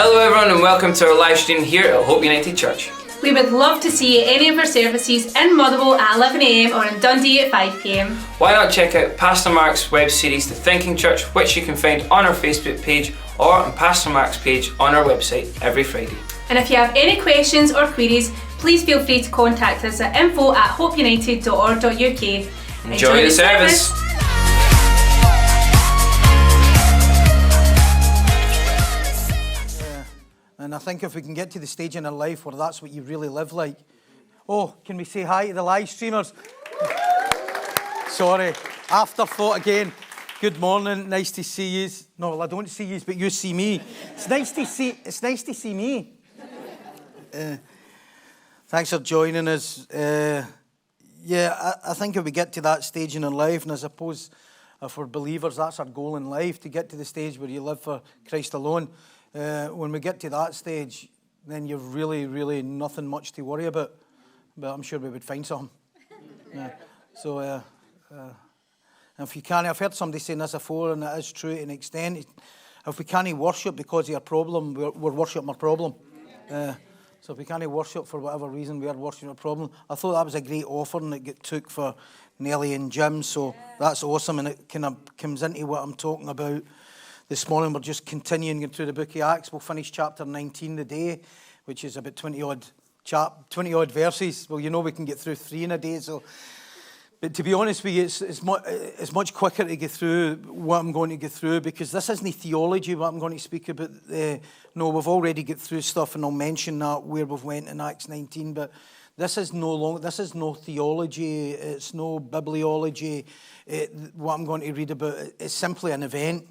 Hello everyone and welcome to our live stream here at Hope United Church. We would love to see any of our services in Motherwell at 11 AM or in Dundee at 5 PM. Why not check out Pastor Mark's web series The Thinking Church, which you can find on our Facebook page or on Pastor Mark's page on our website every Friday. And if you have any questions or queries, please feel free to contact us at info@hopeunited.org.uk. Enjoy the service. And I think if we can get to the stage in our life where that's what you really live like. Oh, can we say hi to the live streamers? Sorry, afterthought again. Good morning, nice to see you. No, well, I don't see you, but you see me. It's nice to see me. Thanks for joining us. I think if we get to that stage in our life, and I suppose if we're believers, that's our goal in life, to get to the stage where you live for Christ alone. When we get to that stage, then you've really nothing much to worry about. But I'm sure we would find something. So, if you can't, I've heard somebody saying this before, and it is true to an extent. If we can't worship because of your problem, we're worshipping our problem. So if we can't worship for whatever reason, we are worshipping our problem. I thought that was a great offering that got took for Nelly and Jim, so that's awesome, and it kind of comes into what I'm talking about. This morning we're just continuing through the book of Acts. We'll finish chapter 19 today, which is about 20 odd verses. Well, you know we can get through 3 in a day. So, but to be honest with you, it's much quicker to get through what I'm going to get through, because this isn't theology what I'm going to speak about. No, we've already got through stuff, and I'll mention that where we've went in Acts 19. But this is no theology. It's no bibliology. What I'm going to read about is simply an event.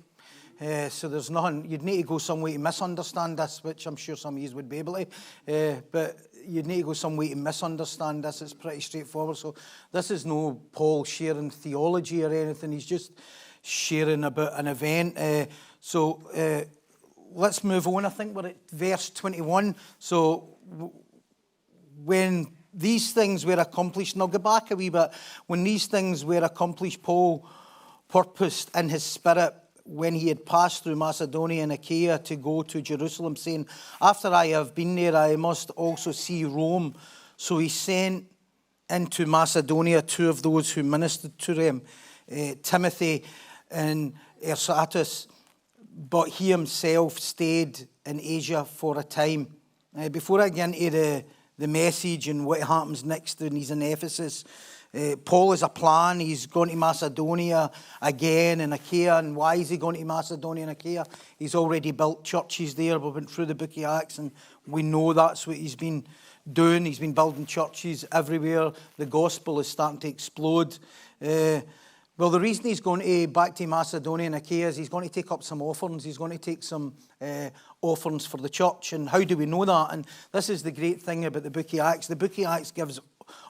So there's nothing, you'd need to go some way to misunderstand this, which I'm sure some of you would be able to, but you'd need to go some way to misunderstand this. It's pretty straightforward. So this is no Paul sharing theology or anything. He's just sharing about an event. Let's move on. I think we're at verse 21. So when these things were accomplished, and I'll go back a wee bit, when these things were accomplished, Paul purposed in his spirit, when he had passed through Macedonia and Achaia, to go to Jerusalem, saying, after I have been there, I must also see Rome. So he sent into Macedonia 2 of those who ministered to them, Timothy and Erastus, but he himself stayed in Asia for a time. Before I get into the message and what happens next when he's in Ephesus, Paul has a plan. He's going to Macedonia again and Achaia. And why is he going to Macedonia and Achaia? He's already built churches there. We went through the book of Acts, and we know that's what he's been doing. He's been building churches everywhere. The gospel is starting to explode. Well, the reason he's going back to Macedonia and Achaia is he's going to take up some offerings. He's going to take some offerings for the church. And how do we know that? And this is the great thing about the book of Acts. The book of Acts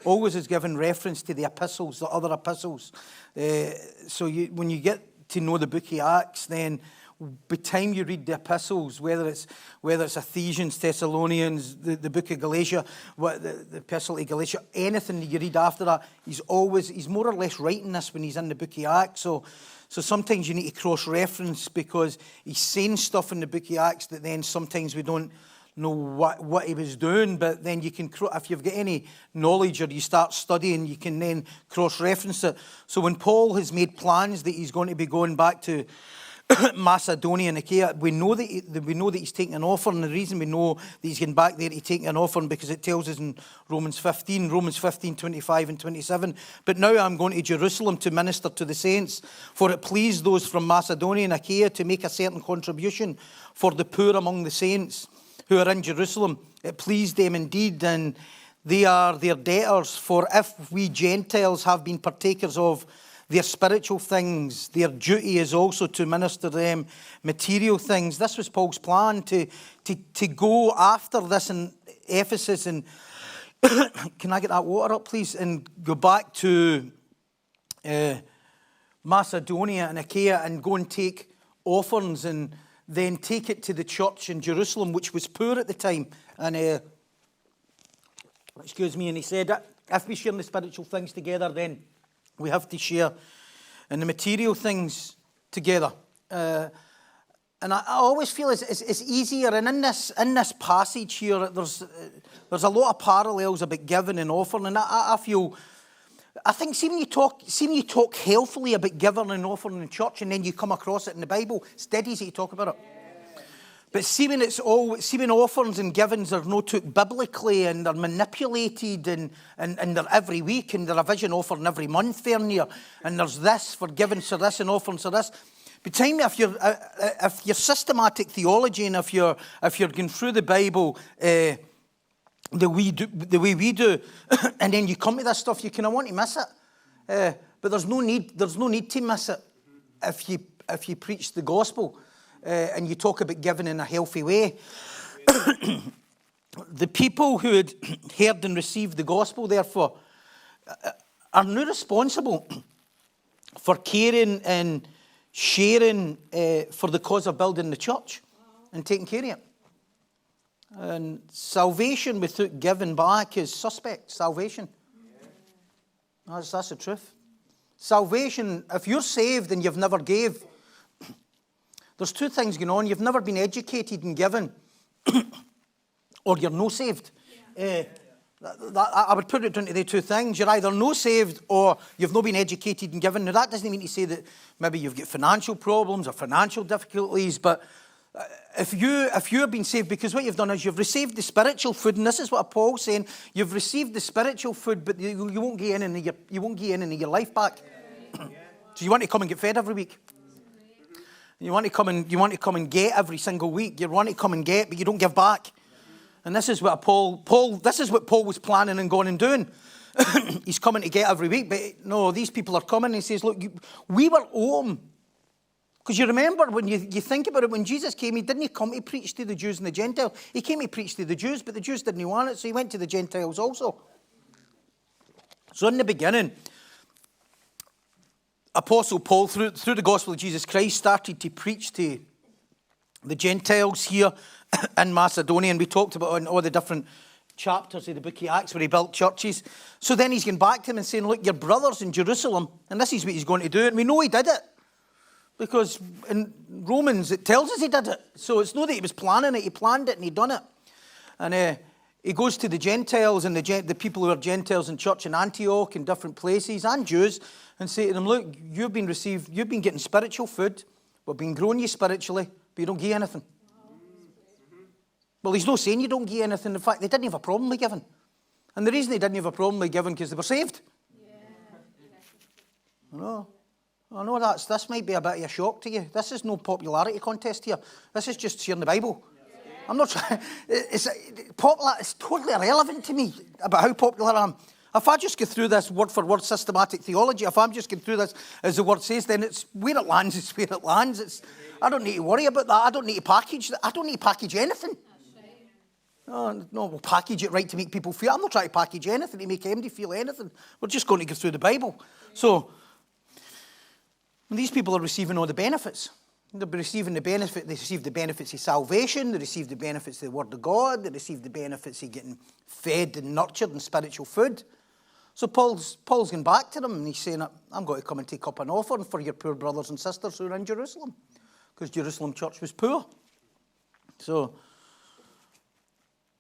always is given reference to the epistles, the other epistles. When you get to know the book of Acts, then by the time you read the epistles, whether it's Ephesians, Thessalonians, the book of Galatia, the epistle to Galatia, anything that you read after that, he's more or less writing this when he's in the book of Acts. So sometimes you need to cross-reference, because he's saying stuff in the book of Acts that then sometimes we don't know what he was doing, but then you can, if you've got any knowledge or you start studying, you can then cross-reference it. So when Paul has made plans that he's going to be going back to Macedonia and Achaia, we know that he's taking an offering. The reason we know that he's getting back there to take an offering, because it tells us in Romans 15, 25 and 27. But now I'm going to Jerusalem to minister to the saints, for it pleased those from Macedonia and Achaia to make a certain contribution for the poor among the saints who are in Jerusalem. It pleased them indeed, and they are their debtors. For if we Gentiles have been partakers of their spiritual things, their duty is also to minister them material things. This was Paul's plan, to go after this in Ephesus. And can I get that water up, please? And go back to Macedonia and Achaia and go and take offerings and then take it to the church in Jerusalem, which was poor at the time. And and he said, if we share the spiritual things together, then we have to share in the material things together. And I always feel it's easier, and in this passage here, there's a lot of parallels about giving and offering, and I think see when you talk healthily about giving and offering in church, and then you come across it in the Bible, it's dead easy to talk about it. But see when offerings and givings are not took biblically, and they're manipulated, and they're every week, and they're a vision offering every month there near, and there's this for giving for this and offering for this. But tell me, if your systematic theology, and if you're going through the Bible the way we do, and then you come to this stuff, you kind of want to miss it. But there's no need to miss it if you preach the gospel and you talk about giving in a healthy way. The people who had heard and received the gospel, therefore, are now responsible for caring and sharing for the cause of building the church and taking care of it. And salvation without giving back is suspect. Salvation. That's the truth. Salvation, if you're saved and you've never gave, there's two things going on. You've never been educated in giving, or you're no saved. I would put it down to the two things. You're either no saved or you've not been educated in giving. Now, that doesn't mean to say that maybe you've got financial problems or financial difficulties, but if you have been saved, because what you've done is you've received the spiritual food, and this is what Paul's saying, you've received the spiritual food, but you won't get any of your life back. So you want to come and get fed every week. You want to come and get every single week. You want to come and get, but you don't give back. And this is what Paul was planning and going and doing. He's coming to get every week, but no, these people are coming. And he says, look, we were home. Because you remember, when you think about it, when Jesus came, he didn't come to preach to the Jews and the Gentiles. He came to preach to the Jews, but the Jews didn't want it, so he went to the Gentiles also. So in the beginning, Apostle Paul, through the gospel of Jesus Christ, started to preach to the Gentiles here in Macedonia, and we talked about in all the different chapters of the book of Acts where he built churches. So then he's going back to them and saying, look, your brothers in Jerusalem, and this is what he's going to do, and we know he did it, because in Romans it tells us he did it. So it's not that he was planning it, he planned it and he done it. And he goes to the Gentiles and the people who are Gentiles in church in Antioch and different places, and Jews, and say to them, look, you've been getting spiritual food, we've been growing you spiritually, but you don't give anything. Well, he's not saying you don't give anything. In fact, they didn't have a problem with giving. And the reason they didn't have a problem with giving because they were saved. I know this might be a bit of a shock to you. This is no popularity contest here. This is just sharing the Bible. I'm not trying. It's totally irrelevant to me about how popular I am. If I just go through this word for word systematic theology, if I'm just going through this as the word says, then it's where it lands. It's where it lands. I don't need to worry about that. I don't need to package that. I don't need to package anything. No, we'll package it right to make people feel. I'm not trying to package anything to make anybody feel anything. We're just going to go through the Bible. So these people are receiving all the benefits. They're receiving the benefit. They receive the benefits of salvation. They receive the benefits of the Word of God. They receive the benefits of getting fed and nurtured and spiritual food. So Paul's going back to them and he's saying, I'm going to come and take up an offering for your poor brothers and sisters who are in Jerusalem, because Jerusalem church was poor. So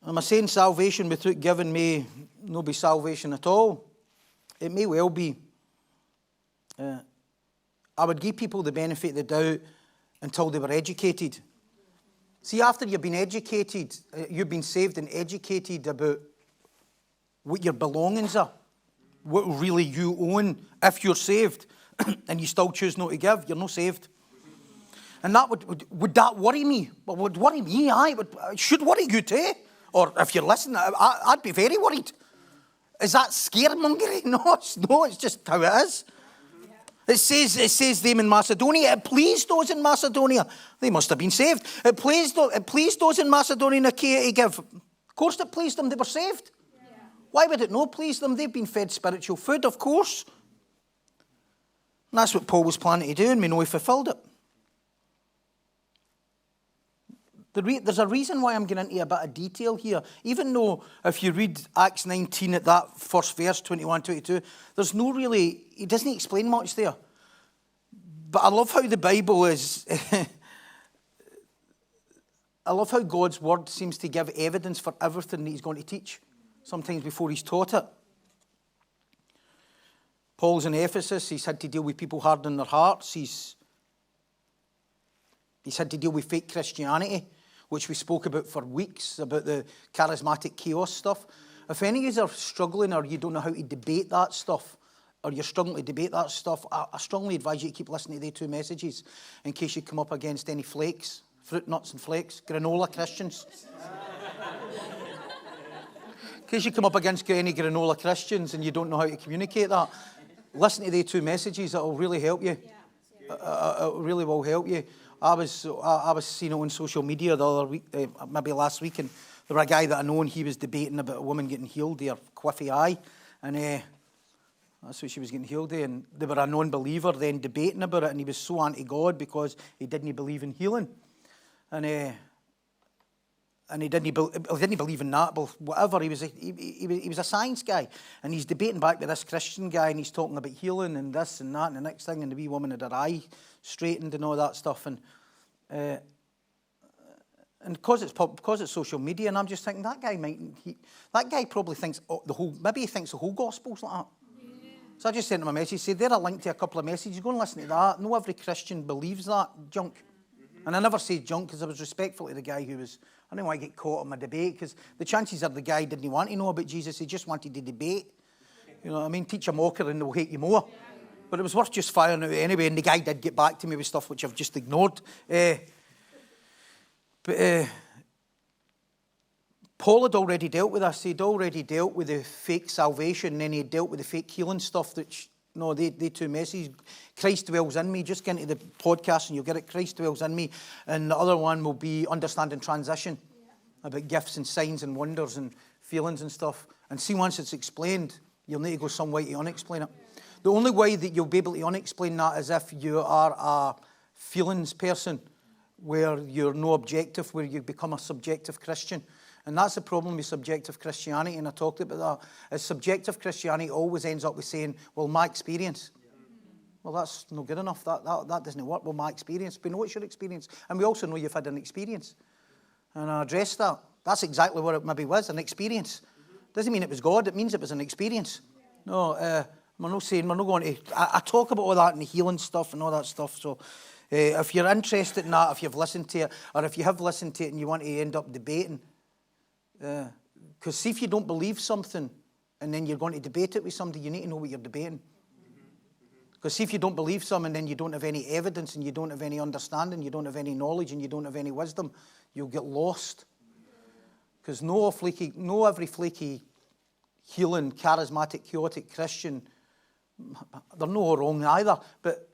am I saying salvation without giving may not be salvation at all? It may well be. I would give people the benefit of the doubt until they were educated. See, after you've been educated, you've been saved and educated about what your belongings are, what really you own if you're saved, and you still choose not to give, you're not saved. And that would that worry me? Well, would worry me, it should worry you too. Or if you're listening, I'd be very worried. Is that scaremongering? No, it's just how it is. It says them in Macedonia. It pleased those in Macedonia. They must have been saved. It pleased those in Macedonia and Achaia to give. Of course it pleased them. They were saved. Yeah. Why would it not please them? They've been fed spiritual food, of course. And that's what Paul was planning to do, and we know he fulfilled it. There's a reason why I'm getting into a bit of detail here. Even though if you read Acts 19 at that first verse, 21, 22, there's no really, he doesn't explain much there. But I love how the Bible is, I love how God's word seems to give evidence for everything that he's going to teach, sometimes before he's taught it. Paul's in Ephesus. He's had to deal with people hardening their hearts. He's had to deal with fake Christianity, which we spoke about for weeks, about the charismatic chaos stuff. If any of you are struggling or you don't know how to debate that stuff, or you're struggling to debate that stuff, I strongly advise you to keep listening to the 2 messages in case you come up against any flakes, fruit, nuts and flakes, granola Christians. In case you come up against any granola Christians and you don't know how to communicate that, listen to the 2 messages. It'll really help you. It really will help you. I was seeing it on social media the other week, maybe last week, and there was a guy that I know, and he was debating about a woman getting healed of her quiffy eye, and that's what she was getting healed of, and they were a non-believer then debating about it, and he was so anti-God because he didn't believe in healing, and he didn't believe in that, but whatever. He was a science guy, and he's debating back with this Christian guy, and he's talking about healing and this and that, and the next thing, and the wee woman had her eye straightened and all that stuff, and because it's social media, and I'm just thinking that guy probably thinks maybe he thinks the whole gospel's like that. So I just sent him a message, said, there a link to a couple of messages, go and listen to that. No every Christian believes that junk. And I never say junk because I was respectful to the guy who was, I don't want to get caught in my debate, because the chances are the guy didn't want to know about Jesus, he just wanted to debate. You know what I mean? Teach a mocker and they'll hate you more. But it was worth just firing out anyway, and the guy did get back to me with stuff which I've just ignored. Paul had already dealt with this. He'd already dealt with the fake salvation, and then he dealt with the fake healing stuff. They 2 messages. Christ dwells in me. Just get into the podcast and you'll get it. Christ dwells in me. And the other one will be understanding transition, about gifts and signs and wonders and feelings and stuff. And see, once it's explained, you'll need to go some way to unexplain it. The only way that you'll be able to unexplain that is if you are a feelings person, where you're no objective, where you become a subjective Christian. And that's the problem with subjective Christianity, and I talked about that. Is subjective Christianity always ends up with saying, well, my experience. Well, that's not good enough. That doesn't work. Well, my experience. We know it's your experience. And we also know you've had an experience. And I addressed that. That's exactly what it maybe was, an experience. Doesn't mean it was God. It means it was an experience. No, we're not going to... I talk about all that and the healing stuff and all that stuff. So if you're interested in that, if you've listened to it, or if you have listened to it and you want to end up debating... Because see, if you don't believe something and then you're going to debate it with somebody, you need to know what you're debating. Because see, if you don't believe something and then you don't have any evidence and you don't have any understanding, you don't have any knowledge and you don't have any wisdom, you'll get lost. Because no every flaky, healing, charismatic, chaotic Christian, they're no wrong either, but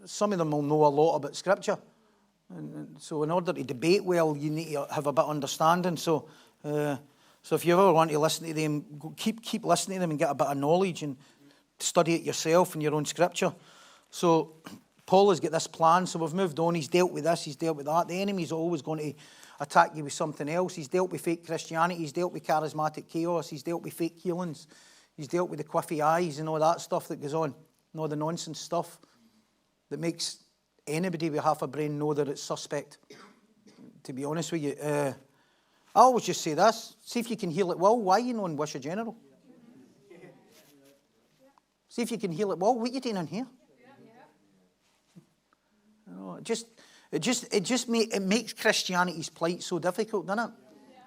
some of them will know a lot about Scripture. And so in order to debate well, you need to have a bit of understanding. So if you ever want to listen to them, keep listening to them and get a bit of knowledge and study it yourself in your own Scripture. So Paul has got this plan, so we've moved on. He's dealt with this, he's dealt with that. The enemy's always going to attack you with something else. He's dealt with fake Christianity, he's dealt with charismatic chaos, he's dealt with fake healings, he's dealt with the quiffy eyes and all that stuff that goes on, and all the nonsense stuff that makes anybody with half a brain know that it's suspect, to be honest with you. I always just say this, see if you can heal it well, why are you not in Wisha General? See if you can heal it well, what are you doing in here? You know, it makes Christianity's plight so difficult, doesn't it?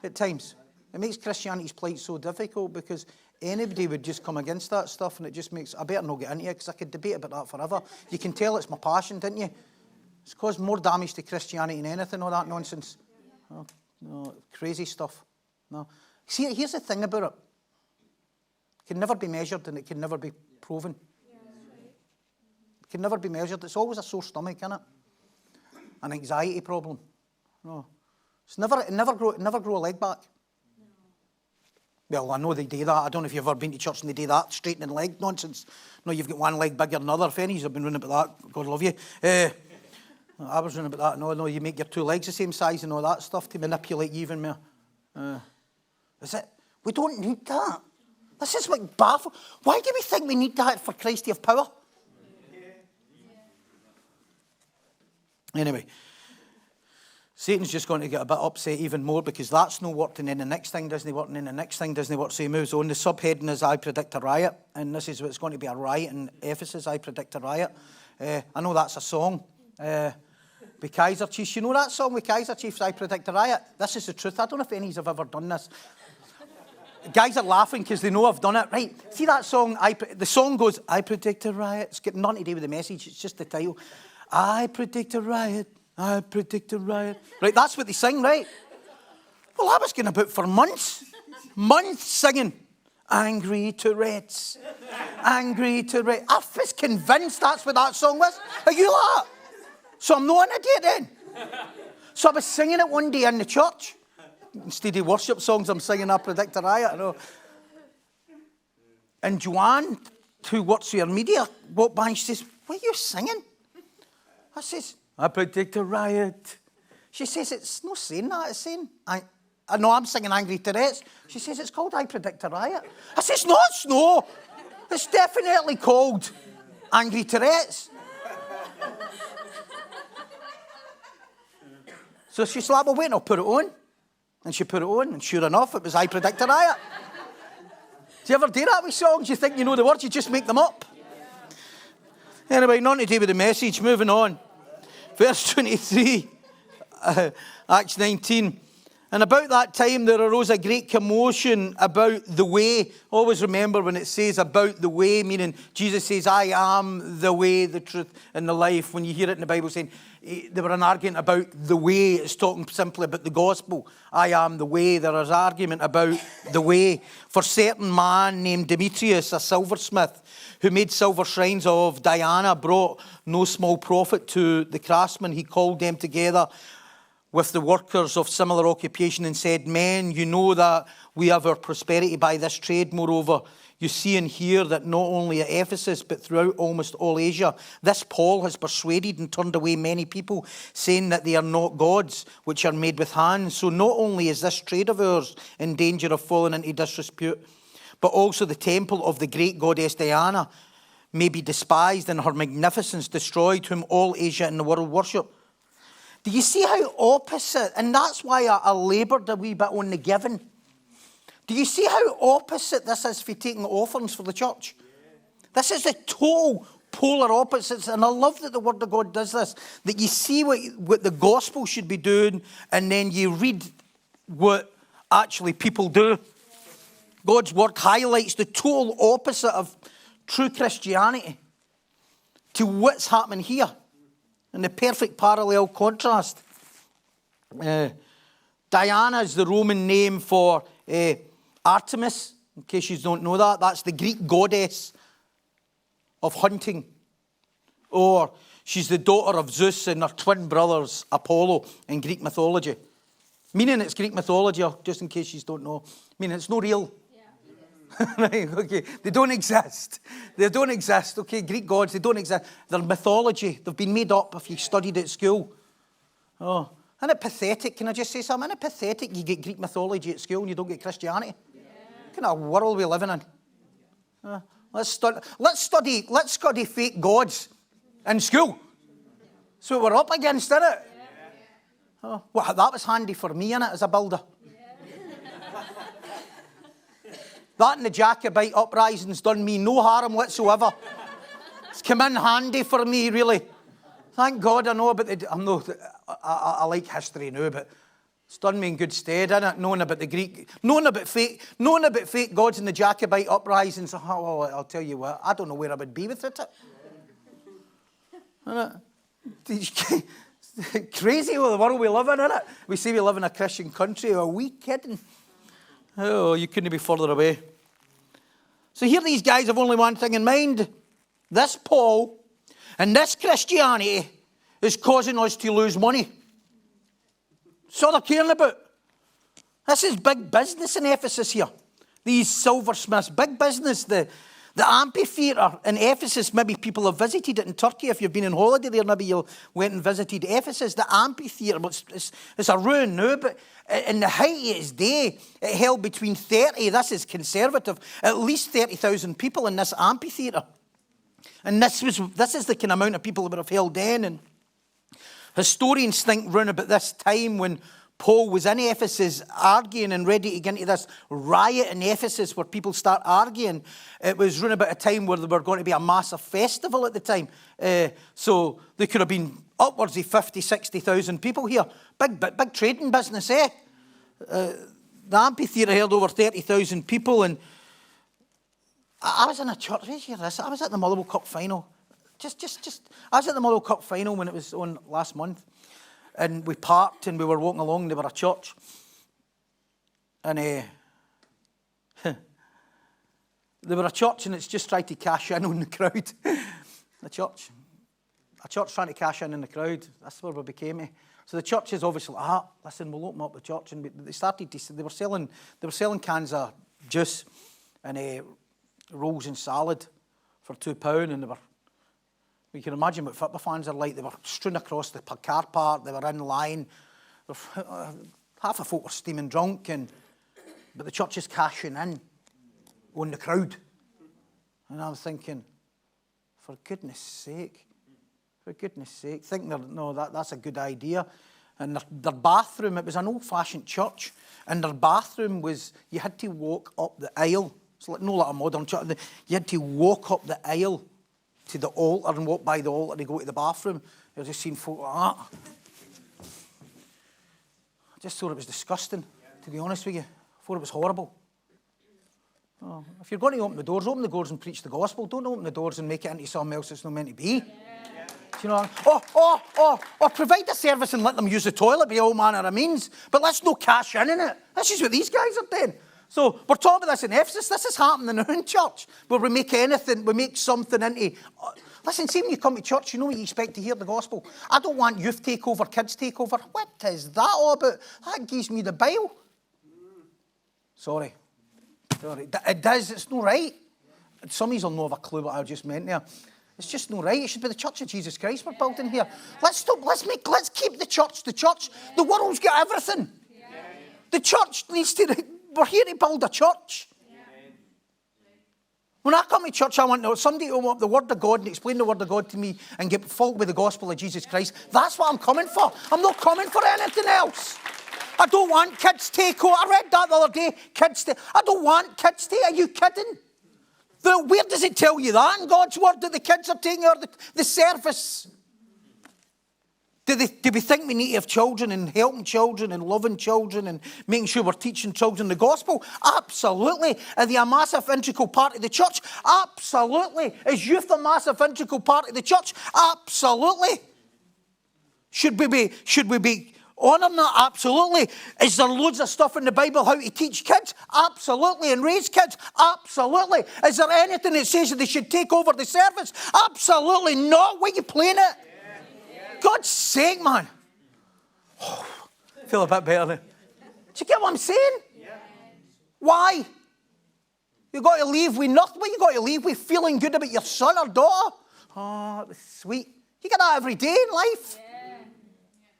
At times. It makes Christianity's plight so difficult because anybody would just come against that stuff, and it just makes, I better not get into it because I could debate about that forever. You can tell it's my passion, didn't you? It's caused more damage to Christianity than anything, all that nonsense. No, crazy stuff. No. See, here's the thing about it. It can never be measured and it can never be proven. It can never be measured. It's always a sore stomach, isn't it? An anxiety problem. No. It never grow a leg back. Well, I know they do that. I don't know if you've ever been to church and they do that, straightening leg nonsense. No, you've got one leg bigger than the other. If any of you have been running about that, God love you. I was running about that. No, you make your 2 legs the same size and all that stuff to manipulate you even more. Is it? We don't need that. This is what baffles. Why do we think we need that for Christ to have power? Anyway. Satan's just going to get a bit upset even more because that's not working, and the next thing doesn't work, and the next thing doesn't work. So he moves on. The subheading is I predict a riot, and this is what's going to be a riot in Ephesus. I predict a riot. I know that's a song. With Kaiser Chiefs. You know that song with Kaiser Chiefs, I predict a riot? This is the truth. I don't know if any of you have ever done this. Guys are laughing because they know I've done it. Right, see that song? The song goes, I predict a riot. It's got nothing to do with the message. It's just the title. I predict a riot. I predict a riot. Right, that's what they sing, right? Well, I was going about for months singing, Angry Tourette's, Angry Tourette's. I was convinced that's what that song was. Are you that? So I'm not an idiot then. So I was singing it one day in the church. Instead of worship songs, I'm singing I predict a riot. I know. And Joanne, who works with our media, walked by and she says, what are you singing? I says, I predict a riot. She says, it's not saying that, it's saying, I know I'm singing Angry Tourette's. She says, it's called I predict a riot. I says, no, it's not. It's definitely called Angry Tourette's. So she's like, well, wait, I'll put it on. And she put it on, and sure enough, it was I predict a riot. Do you ever do that with songs? You think you know the words, you just make them up. Anyway, nothing to do with the message. Moving on. Verse 23, Acts 19. And about that time there arose a great commotion about the way. Always remember when it says about the way, meaning Jesus says, I am the way, the truth, and the life. When you hear it in the Bible saying, they were an argument about the way. It's talking simply about the gospel. I am the way. There is argument about the way. For certain man named Demetrius, a silversmith, who made silver shrines of Diana, brought no small profit to the craftsmen. He called them together with the workers of similar occupation and said, men, you know that we have our prosperity by this trade. Moreover, you see and hear that not only at Ephesus, but throughout almost all Asia, this Paul has persuaded and turned away many people, saying that they are not gods, which are made with hands. So not only is this trade of ours in danger of falling into disrepute, but also the temple of the great goddess Diana may be despised and her magnificence destroyed, whom all Asia and the world worship. Do you see how opposite, and that's why I laboured a wee bit on the giving. Do you see how opposite this is for taking offerings for the church? This is the total polar opposites, and I love that the Word of God does this, that you see what the gospel should be doing, and then you read what actually people do. God's Word highlights the total opposite of true Christianity to what's happening here. And the perfect parallel contrast. Diana is the Roman name for Artemis, in case you don't know that. That's the Greek goddess of hunting. Or she's the daughter of Zeus and her twin brothers, Apollo, in Greek mythology. Meaning it's Greek mythology, just in case you don't know. Meaning it's not real. Right, okay. They don't exist. They don't exist, okay? Greek gods, they don't exist. They're mythology. They've been made up if you studied at school. Oh, isn't it pathetic? Can I just say something? Isn't it pathetic you get Greek mythology at school and you don't get Christianity? Yeah. What kind of world are we living in? Let's study fake gods in school. That's what we're up against, isn't it? Yeah. Oh, well, that was handy for me, innit, as a builder. That and the Jacobite uprising's done me no harm whatsoever. It's come in handy for me, really. Thank God I know about I like history now, but it's done me in good stead, innit? Knowing about the Greek, knowing about fake gods and the Jacobite uprisings. Oh, I'll tell you what, I don't know where I would be with it. Crazy with the world we live in, innit? We say we live in a Christian country. Are we kidding? Oh, you couldn't be further away. So here these guys have only one thing in mind. This Paul and this Christianity is causing us to lose money. That's all they're caring about. This is big business in Ephesus here. These silversmiths, big business. The amphitheatre in Ephesus, maybe people have visited it in Turkey. If you've been on holiday there, maybe you went and visited Ephesus. The amphitheatre, it's a ruin now, but in the height of its day, it held between 30, this is conservative, at least 30,000 people in this amphitheatre. And this is the kind of amount of people that would have held then. And Historians think round about this time when Paul was in Ephesus arguing and ready to get into this riot in Ephesus where people start arguing. It was round about a time where there were going to be a massive festival at the time. So there could have been upwards of 50, 60,000 people here. Big trading business, eh? The amphitheatre held over 30,000 people, and I was in a church. Hear this. I was at the Motherwell Cup final. I was at the Motherwell Cup final when it was on last month, and we parked and we were walking along. There were a church, and they were a church, and it's just tried to cash in on the crowd. A church trying to cash in the crowd. That's where we became. So the church is obviously like, listen, we'll open up the church, and they were selling cans of juice and rolls and salad for £2, and you can imagine what football fans are like. They were strewn across the car park. They were in line. Half the folk were steaming drunk, but the church is cashing in on the crowd. And I'm thinking, for goodness sake, think that's a good idea. And their bathroom, it was an old-fashioned church, and their bathroom was, you had to walk up the aisle. It's like no like a modern church. You had to walk up the aisle to the altar and walk by the altar to go to the bathroom. I've just seen folk like that. I just thought it was disgusting, to be honest with you. I thought it was horrible. Oh, if you're going to open the doors and preach the gospel. Don't open the doors and make it into something else it's not meant to be. Do you know? Or provide a service and let them use the toilet by all manner of means. But let's no cash in it. This is what these guys are doing. So we're talking about this in Ephesus. This is happening in church, where we make something into... Listen, see when you come to church, you know what you expect to hear the gospel. I don't want youth takeover, kids takeover. What is that all about? That gives me the bile. Sorry. It does. It's not right. Some of you will not have a clue what I just meant there. It's just not right. It should be the Church of Jesus Christ we're building here. Let's keep the church the church. The world's got everything. The church needs to... We're here to build a church. When I come to church, I want somebody to open up the Word of God and explain the Word of God to me and get full with the gospel of Jesus Christ. That's what I'm coming for. I'm not coming for anything else. I don't want kids take over. I read that the other day. I don't want kids take. Are you kidding? Where does it tell you that in God's Word that the kids are taking over the service? Do we think we need to have children and helping children and loving children and making sure we're teaching children the gospel? Absolutely. Are they a massive integral part of the church? Absolutely. Is youth a massive integral part of the church? Absolutely. Should we be honouring that? Absolutely. Is there loads of stuff in the Bible how to teach kids? Absolutely. And raise kids? Absolutely. Is there anything that says that they should take over the service? Absolutely not. Why are you playing it? God's sake, man. Oh, I feel a bit better now. Do you get what I'm saying? Yeah. Why? You got to leave with nothing. What you got to leave with? Feeling good about your son or daughter? Oh, it was sweet. You get that every day in life. Yeah.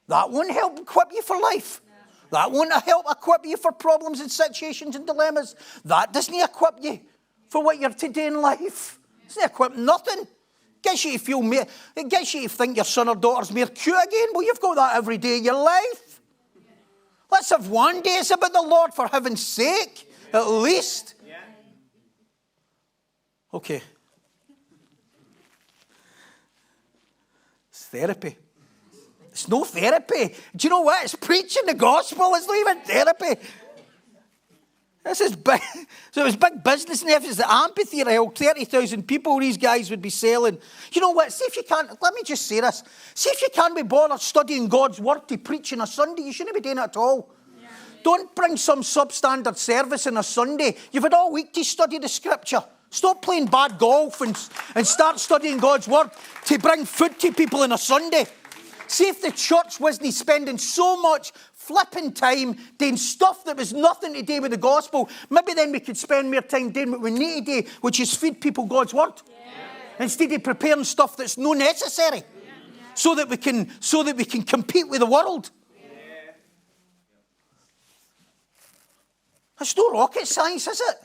That won't help equip you for life. No. That won't help equip you for problems and situations and dilemmas. That doesn't equip you for what you're to do in life. It doesn't equip nothing. Gets you to feel more, it gets you to think your son or daughter's more cute again. Well, you've got that every day of your life. Let's have one day it's about the Lord, for heaven's sake, at least. Okay. It's therapy. It's no therapy. Do you know what? It's preaching the gospel. It's not even therapy. This is big. So it was big business in Ephesus. The amphitheatre held 30,000 people. These guys would be selling. You know what? See if you can't. Let me just say this. See if you can't be bothered studying God's word to preach on a Sunday. You shouldn't be doing it at all. Yeah. Don't bring some substandard service on a Sunday. You've had all week to study the scripture. Stop playing bad golf and start studying God's word to bring food to people on a Sunday. See if the church wasn't spending so much flipping time doing stuff that was nothing to do with the gospel. Maybe then we could spend more time doing what we need to do, which is feed people God's word. Yeah. Instead of preparing stuff that's not necessary. Yeah. So that we can compete with the world. Yeah. It's no rocket science, is it?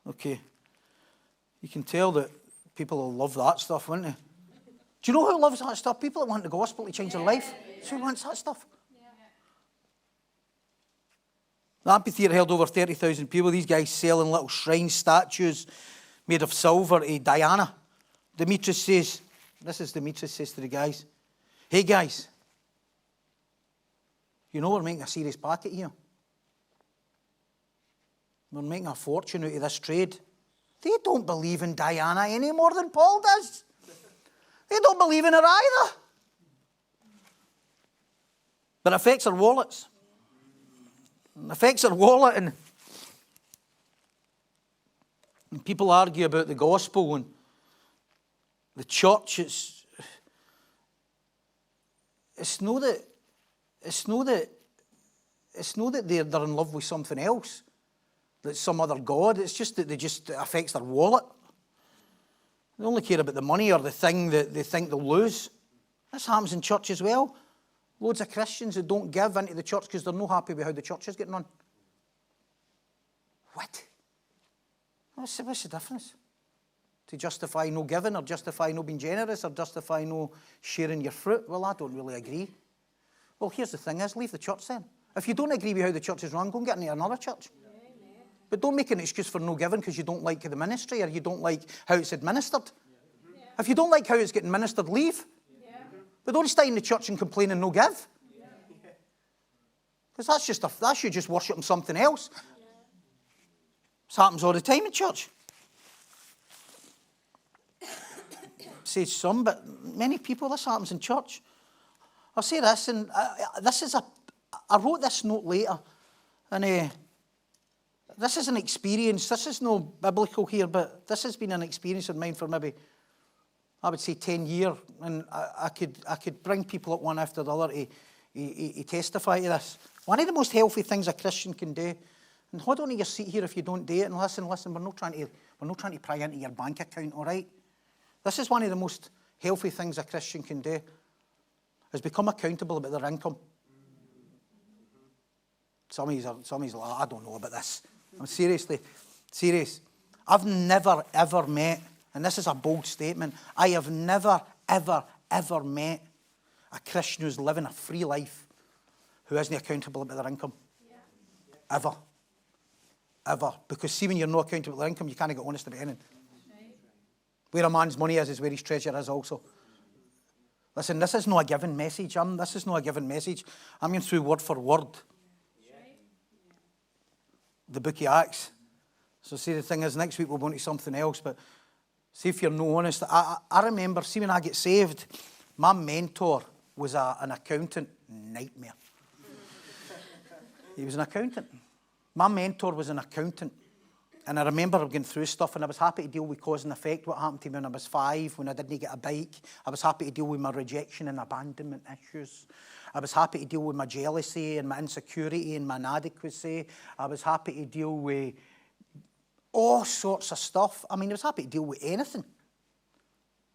Okay. You can tell that people will love that stuff, won't they? Do you know who loves that stuff? People that want the gospel to change their life. So who wants that stuff? The amphitheatre held over 30,000 people. These guys selling little shrine statues made of silver to Diana. Demetrius says, this is Demetrius says to the guys, hey guys, you know we're making a serious packet here. We're making a fortune out of this trade. They don't believe in Diana any more than Paul does. They don't believe in her either. But it affects their wallets. It affects their wallet, and people argue about the gospel and the church. It's not that they're in love with something else, that's some other god. It's just that it affects their wallet. They only care about the money or the thing that they think they'll lose. This happens in church as well. Loads of Christians that don't give into the church because they're not happy with how the church is getting on. What? What's the difference? To justify no giving, or justify no being generous, or justify no sharing your fruit? Well, I don't really agree. Well, here's the thing is, leave the church then. If you don't agree with how the church is run, go and get into another church. But don't make an excuse for no giving because you don't like the ministry or you don't like how it's administered. If you don't like how it's getting ministered, leave. But don't stay in the church and complain and no give. Because that's you just worshipping something else. This happens all the time in church. Says some, but many people, this happens in church. I'll say this, and I wrote this note later, and this is an experience. This is no biblical here, but this has been an experience of mine for maybe, I would say, 10 years, and I could bring people up one after the other to testify to this. One of the most healthy things a Christian can do, and hold on to your seat here if you don't do it, and listen, we're not trying to pry into your bank account, all right? This is one of the most healthy things a Christian can do, is become accountable about their income. Some of you like, I don't know about this. I'm seriously serious. I've never, ever met, and this is a bold statement, I have never, ever, ever met a Christian who's living a free life who isn't accountable about their income. Ever. Ever. Because see, when you're not accountable about their income, you can't get honest about anything. Where a man's money is where his treasure is also. Listen, this is not a given message. This is not a given message. I'm going through word for word the book of Acts. So see, the thing is, next week we'll go into something else, but see if you're no honest. I remember, see, when I get saved, my mentor was an accountant. Nightmare. He was an accountant. My mentor was an accountant. And I remember going through stuff, and I was happy to deal with cause and effect, what happened to me when I was 5, when I didn't get a bike. I was happy to deal with my rejection and abandonment issues. I was happy to deal with my jealousy and my insecurity and my inadequacy. I was happy to deal with all sorts of stuff. I mean, I was happy to deal with anything.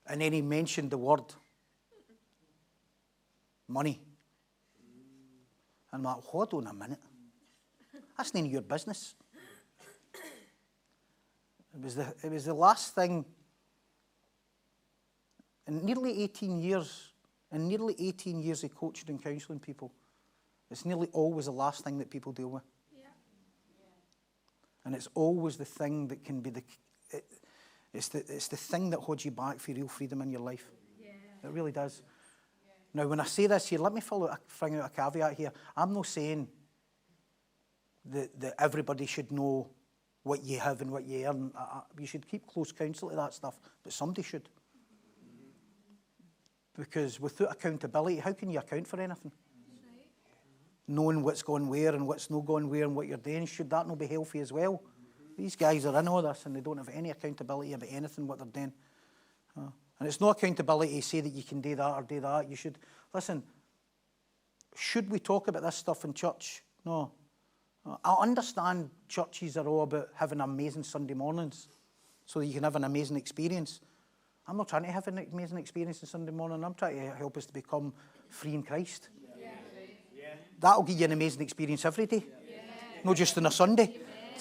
And then he mentioned the word money. And I'm like, hold on a minute. That's none of your business. It was the last thing in nearly 18 years of coaching and counselling people. It's nearly always the last thing that people deal with. And it's always the thing that can be it's the thing that holds you back for real freedom in your life. It really does. Now, when I say this here, let me bring out a caveat here. I'm not saying that everybody should know what you have and what you earn. You should keep close counsel to that stuff, but somebody should. Because without accountability, how can you account for anything? Knowing what's going where and what's not going where and what you're doing, should that not be healthy as well? These guys are in all this and they don't have any accountability about anything what they're doing. And it's not accountability to say that you can do that or do that. You should, listen, should we talk about this stuff in church? No. I understand churches are all about having amazing Sunday mornings so that you can have an amazing experience. I'm not trying to have an amazing experience on Sunday morning. I'm trying to help us to become free in Christ. That'll give you an amazing experience every day, not just on a Sunday.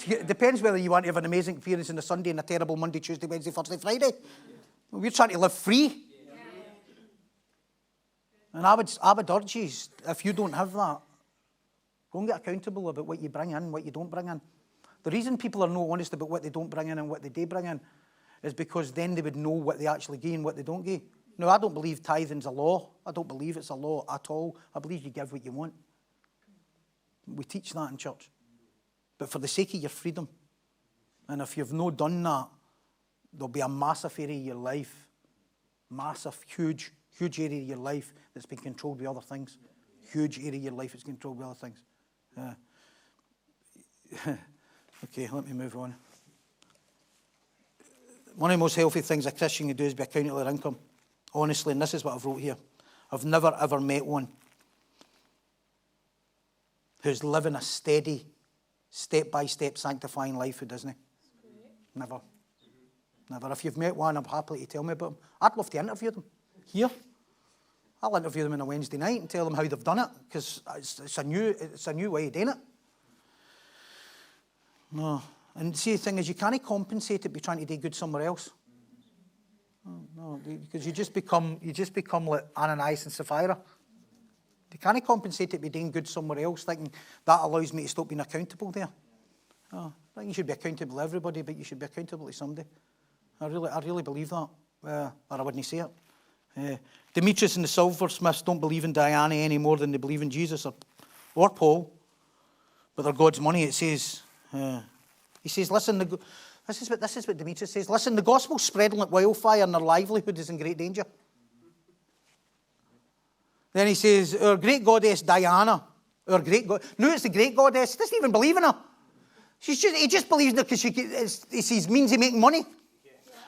It depends whether you want to have an amazing experience on a Sunday and a terrible Monday, Tuesday, Wednesday, Thursday, Friday. We're trying to live free. And I would urge you, if you don't have that, go and get accountable about what you bring in, what you don't bring in. The reason people are not honest about what they don't bring in and what they do bring in is because then they would know what they actually gain and what they don't gain. No, I don't believe tithing's a law. I don't believe it's a law at all. I believe you give what you want. We teach that in church. But for the sake of your freedom, and if you've not done that, there'll be a massive area of your life, massive, huge area of your life that's been controlled by other things. Huge area of your life that's controlled by other things. Okay, let me move on. One of the most healthy things a Christian can do is be accountable for their income. Honestly, and this is what I've wrote here. I've never ever met one who's living a steady, step-by-step sanctifying life who doesn't. Never. Never. If you've met one, I'm happy to tell me about them. I'd love to interview them here. I'll interview them on a Wednesday night and tell them how they've done it, because it's a new way of doing it. No. And see, the thing is, you can't compensate it by trying to do good somewhere else. No, because you just become like Ananias and Sapphira. You can't compensate it by doing good somewhere else, thinking that allows me to stop being accountable there. I think you should be accountable to everybody, but you should be accountable to somebody. I really believe that, or I wouldn't say it. Demetrius and the silversmiths don't believe in Diana any more than they believe in Jesus or Paul, but they're God's money. It says, he says, listen, this is what Demetrius says. Listen, the gospel's spreading like wildfire and their livelihood is in great danger. Then he says, our great goddess Diana, our great god. No, it's the great goddess. He doesn't even believe in her. He just believes in her because he sees means of making money.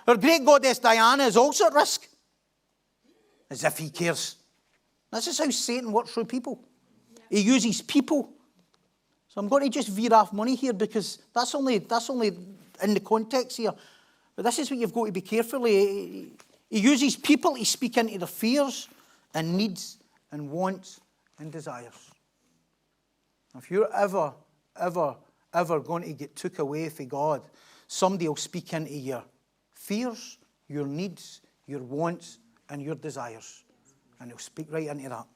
Our great goddess Diana is also at risk. As if he cares. This is how Satan works through people. He uses people. So I'm going to just veer off money here because that's only in the context here. But this is what you've got to be careful. He uses people to speak into their fears and needs and wants and desires. If you're ever going to get took away from God, somebody will speak into your fears, your needs, your wants, and your desires. And he'll speak right into that.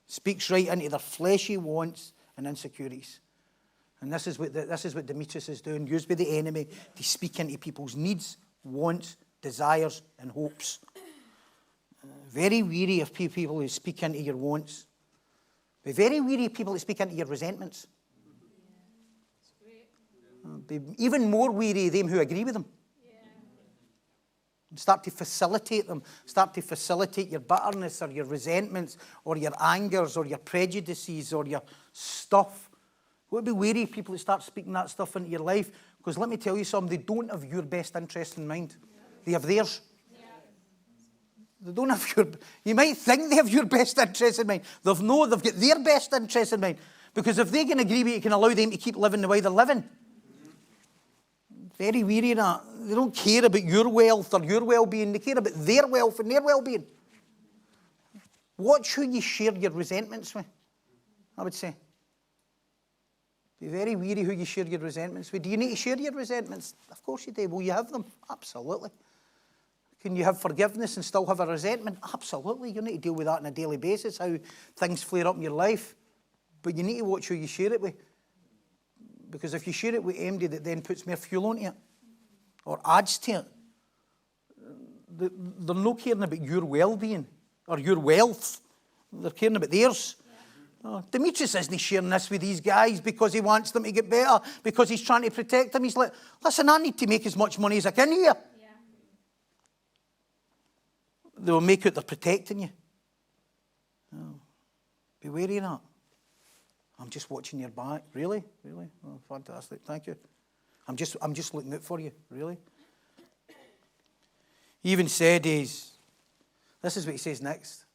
Speaks right into their fleshy wants and insecurities. And this is what Demetrius is doing, used by the enemy to speak into people's needs, wants, desires, and hopes. Very weary of people who speak into your wants. Be very weary of people who speak into your resentments. Be even more weary of them who agree with them. Start to facilitate them. Start to facilitate your bitterness or your resentments or your angers or your prejudices or your stuff. Would be wary of people who start speaking that stuff into your life, because let me tell you something, they don't have your best interest in mind. They have theirs. They don't have your... You might think they have your best interest in mind. They've got their best interest in mind. Because if they can agree with you, you can allow them to keep living the way they're living. Very weary of that. They don't care about your wealth or your well-being. They care about their wealth and their well-being. Watch who you share your resentments with, I would say. Be very weary who you share your resentments with. Do you need to share your resentments? Of course you do. Will you have them? Absolutely. Can you have forgiveness and still have a resentment? Absolutely. You need to deal with that on a daily basis, how things flare up in your life. But you need to watch who you share it with. Because if you share it with MD that then puts more fuel onto it or adds to it, they're not caring about your well-being or your wealth. They're caring about theirs. Oh, Demetrius isn't sharing this with these guys because he wants them to get better, because he's trying to protect them. He's like, listen, I need to make as much money as I can here. Yeah. They will make out they're protecting you. Oh, be wary of that. I'm just watching your back. Really? Really? Oh, fantastic. Thank you. I'm just looking out for you. Really? He even said this is what he says next.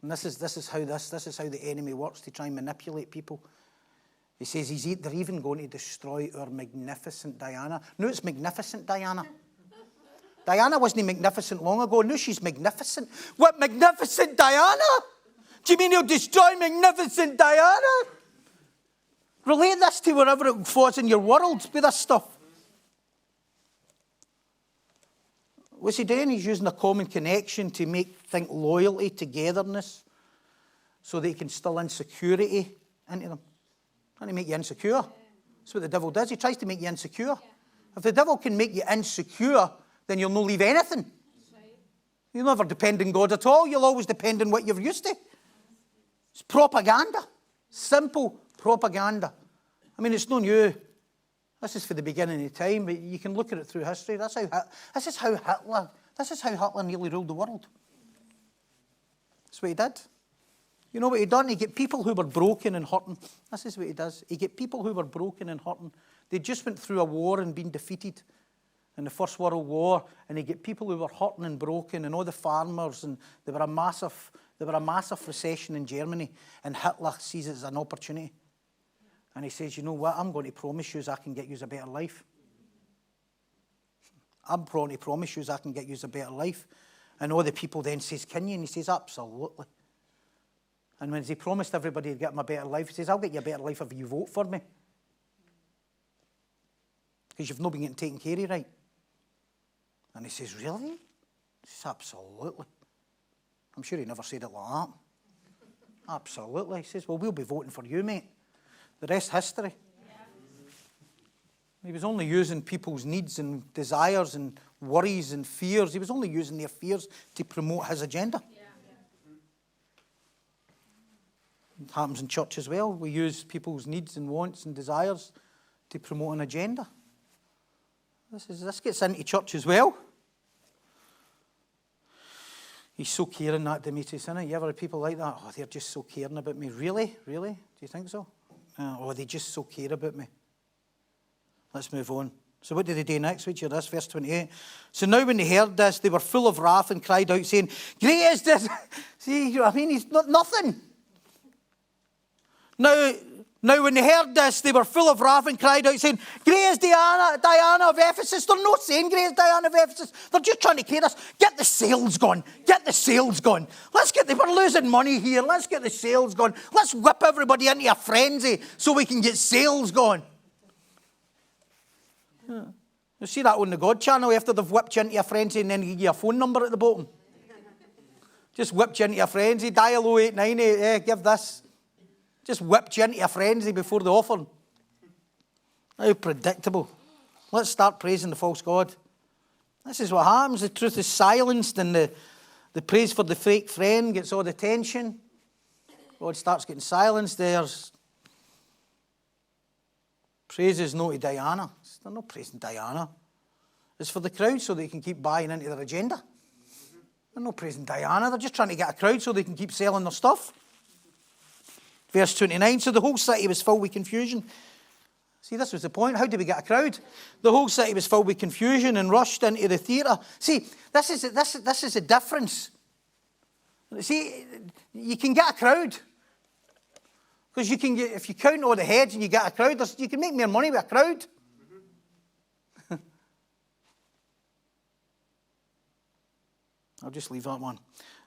And this is how the enemy works to try and manipulate people. He says they're even going to destroy our magnificent Diana. No, it's magnificent Diana. Diana wasn't magnificent long ago. No, she's magnificent. What, magnificent Diana? Do you mean he'll destroy magnificent Diana? Relate this to wherever it falls in your world with this stuff. What's he doing? He's using a common connection to think loyalty, togetherness, so they can instill insecurity into them. Trying to make you insecure. That's what the devil does. He tries to make you insecure. If the devil can make you insecure, then you'll not leave anything. You'll never depend on God at all. You'll always depend on what you're used to. It's propaganda. Simple propaganda. I mean, it's no new. This is for the beginning of time, but you can look at it through history. This is how Hitler nearly ruled the world. That's what he did. You know what he done? He get people who were broken and hurting. This is what he does. He get people who were broken and hurting. They just went through a war and been defeated in the First World War, and he get people who were hurting and broken, and all the farmers, and there were a massive recession in Germany, and Hitler sees it as an opportunity. And he says, you know what, I'm going to promise you I can get you a better life. I'm going to promise you I can get you a better life. And all the people then says, can you? And he says, absolutely. And when he promised everybody to get him a better life, he says, I'll get you a better life if you vote for me. Because you've not been getting taken care of right. And he says, really? He says, absolutely. I'm sure he never said it like that. Absolutely. He says, well, we'll be voting for you, mate. The rest history. He was only using people's needs and desires and worries and fears. He was only using their fears to promote his agenda. It happens in church as well. We use people's needs and wants and desires to promote an agenda. This gets into church as well. He's so caring, that Demetrius, isn't it? You ever have people like that? Oh, they're just so caring about me. Really? Really? Do you think so? Oh, they just so care about me. Let's move on. So what did they do next? Wait, hear this, verse 28. So now when they heard this, they were full of wrath and cried out, saying, great is this. See, you know what I mean? He's not nothing. Now when they heard this, they were full of wrath and cried out, saying, great is Diana of Ephesus. They're not saying great is Diana of Ephesus. They're just trying to kid us. Get the sales going. Get the sales going. We're losing money here. Let's get the sales going. Let's whip everybody into a frenzy so we can get sales going. Yeah. You see that on the God channel after they've whipped you into a frenzy and then give you a phone number at the bottom. Just whipped you into a frenzy. Dial 0898, give this. Just whipped you into a frenzy before the offering. How predictable. Let's start praising the false God. This is what happens. The truth is silenced and the praise for the fake friend gets all the attention. God starts getting silenced. There's praises no to Diana. They're not praising Diana. It's for the crowd so they can keep buying into their agenda. They're not praising Diana. They're just trying to get a crowd so they can keep selling their stuff. Verse 29, so the whole city was filled with confusion. See, this was the point. How did we get a crowd? The whole city was filled with confusion and rushed into the theatre. See, this is a difference. See, you can get a crowd. Because you can get, if you count all the heads and you get a crowd, you can make more money with a crowd. I'll just leave that one.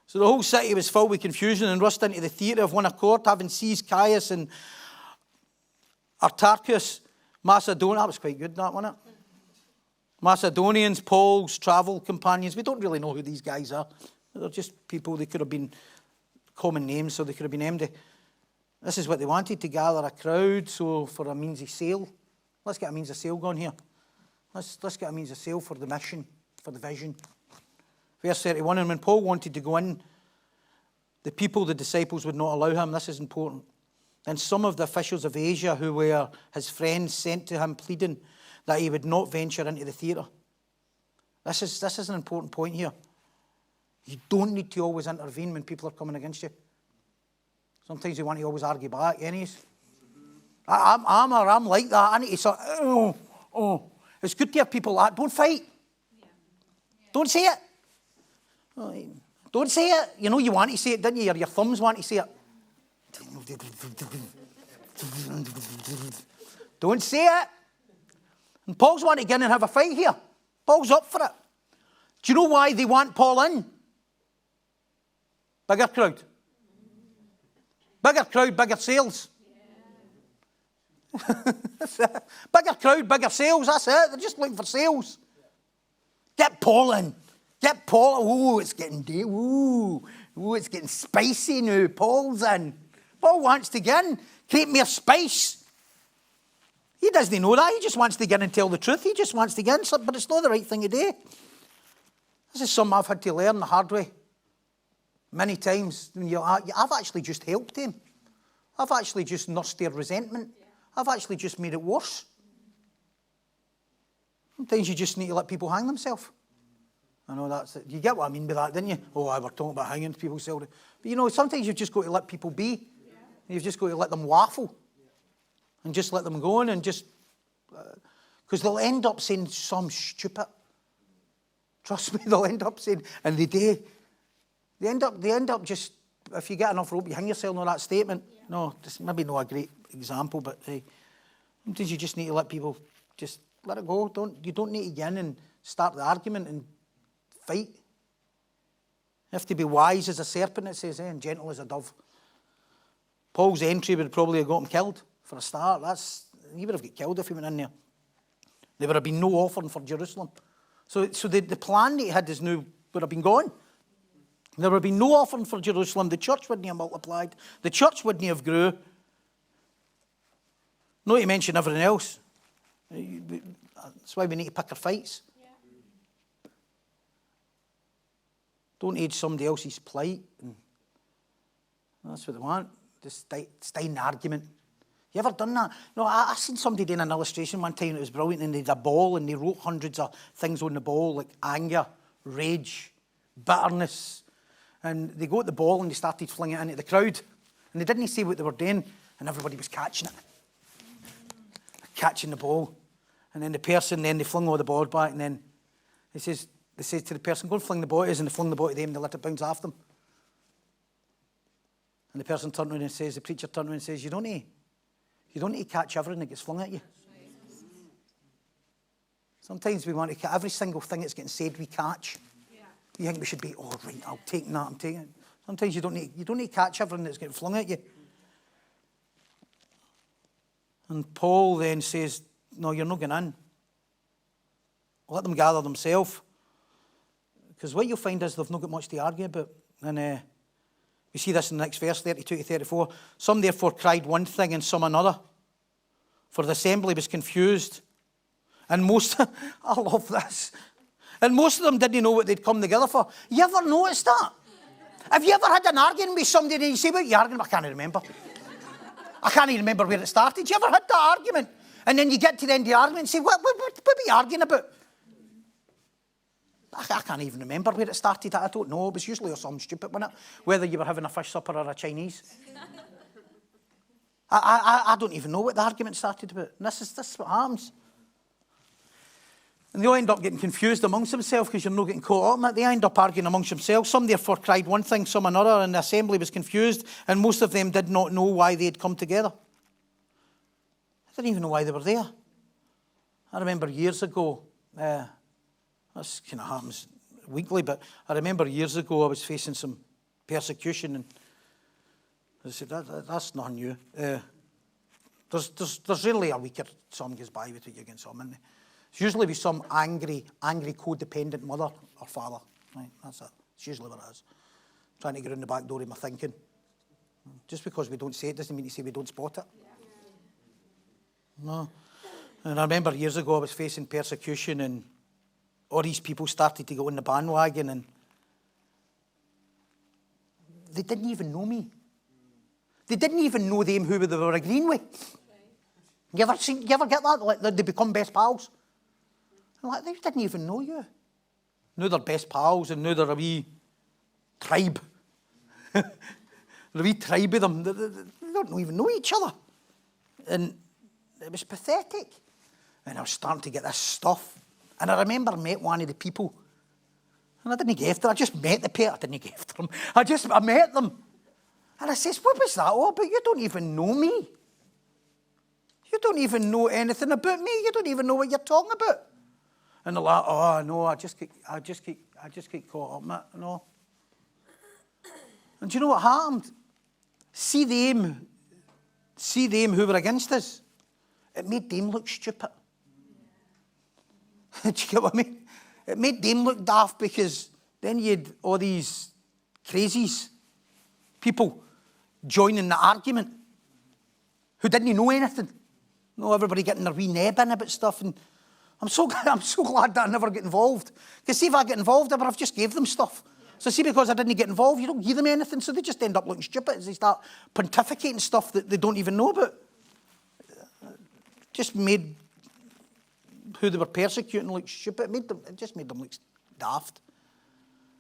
So the whole city was filled with confusion and rushed into the theatre of one accord, having seized Caius and Aristarchus, Macedonia. That was quite good, that, wasn't it? Macedonians, Paul's travel companions. We don't really know who these guys are. They're just people. They could have been common names, so they could have been empty. This is what they wanted, to gather a crowd, so for a means of sale. Let's get a means of sale going here. Let's get a means of sale for the mission, for the vision. Verse 31, and when Paul wanted to go in, the disciples would not allow him. This is important. And some of the officials of Asia who were his friends sent to him pleading that he would not venture into the theatre. This is an important point here. You don't need to always intervene when people are coming against you. Sometimes you want to always argue back, anyways. I'm like that. I need to sort It's good to have people like that. Don't fight. Don't say it. Don't say it. You know you want to say it, didn't you? Or your thumbs want to say it. Don't say it. And Paul's wanting to get in and have a fight here. Paul's up for it. Do you know why they want Paul in? Bigger crowd. Bigger crowd, bigger sales. Bigger crowd, bigger sales. That's it. They're just looking for sales. Get Paul in. Get Paul, oh, it's getting it's getting spicy now. Paul's in. Paul wants to get in, create more spice. He doesn't know that. He just wants to get in and tell the truth. He just wants to get in, but it's not the right thing to do. This is something I've had to learn the hard way. Many times, I've actually just helped him. I've actually just nursed their resentment. I've actually just made it worse. Sometimes you just need to let people hang themselves. I know that's it. You get what I mean by that, didn't you? Oh, we're talking about hanging people. But sometimes you've just got to let people be. You've just got to let them waffle. And just let them go on and just... Because they'll end up saying some stupid... Trust me, they'll end up saying... And they do. They end up just... If you get enough rope, you hang yourself on that statement. Yeah. No, this maybe not a great example, but sometimes you just need to let people just let it go. You don't need to get in and start the argument and fight. You have to be wise as a serpent, it says, and gentle as a dove. Paul's entry would probably have got him killed for a start. He would have got killed if he went in there. There would have been no offering for Jerusalem. So the plan that he had is now would have been gone. There would have been no offering for Jerusalem. The church wouldn't have multiplied. The church wouldn't have grew. Not to mention everything else. That's why we need to pick our fights. Yeah. Don't aid somebody else's plight. And that's what they want. Just stay in the argument. You ever done that? No, I seen somebody doing an illustration one time. It was brilliant. And they had a ball and they wrote hundreds of things on the ball, like anger, rage, bitterness. And they got the ball and they started flinging it into the crowd. And they didn't say what they were doing. And everybody was catching it. Catching the ball. And then they flung all the ball back. And then they says to the person, go and fling the ball. And they flung the ball to them and they let it bounce after them. And the person turned around and says, the preacher turned around and says, you don't need to catch everything that gets flung at you. Sometimes we want to catch every single thing that's getting said we catch. Yeah. You think we should be, oh right, I'll take that, I'm taking it. Sometimes you don't need to catch everything that's getting flung at you. And Paul then says, no, you're not going in. Let them gather themselves. Because what you'll find is they've not got much to argue about. And we see this in the next verse, 32 to 34. Some therefore cried one thing and some another. For the assembly was confused. And I love this. And most of them didn't know what they'd come together for. You ever noticed that? Have you ever had an argument with somebody and you say, what are you arguing about? I can't remember. I can't even remember where it started. You ever had that argument? And then you get to the end of the argument and say, what are you arguing about? I can't even remember where it started. I don't know. It was usually something stupid, wasn't it? Whether you were having a fish supper or a Chinese. I don't even know what the argument started about. And this is what happens. And they'll end up getting confused amongst themselves because you're not getting caught up in it. They end up arguing amongst themselves. Some therefore cried one thing, some another, and the assembly was confused, and most of them did not know why they had come together. They didn't even know why they were there. I remember years ago, this kind of happens weekly, but I remember years ago I was facing some persecution, and I said, that's not new. There's really a week or something goes by between you and someone. It's usually with some angry, codependent mother or father. Right? That's it. It's usually what it is. Trying to get in the back door of my thinking. Just because we don't say it doesn't mean to say we don't spot it. No. And I remember years ago I was facing persecution and all these people started to go on the bandwagon and they didn't even know me. They didn't even know them who they were agreeing with. You ever get that? Like they become best pals. Like, they didn't even know you. Now they're best pals and now they're a wee tribe. They're a wee tribe of them. They don't even know each other. And it was pathetic. And I was starting to get this stuff. And I remember I met one of the people. And I didn't get after. I just met the pair. I didn't get after them. I met them. And I says, what was that all about? You don't even know me. You don't even know anything about me. You don't even know what you're talking about. And they're like, oh no, I just get caught up in it. No. And do you know what happened? See them who were against us. It made them look stupid. Do you get what I mean? It made them look daft because Then you had all these crazies, people joining the argument who didn't know anything. No, everybody getting their wee neb in about stuff. And I'm so glad that I never get involved. Because see, if I get involved, I would have just gave them stuff. So see, because I didn't get involved, you don't give them anything, so they just end up looking stupid as they start pontificating stuff that they don't even know about. Just made who they were persecuting look stupid. It just made them look daft.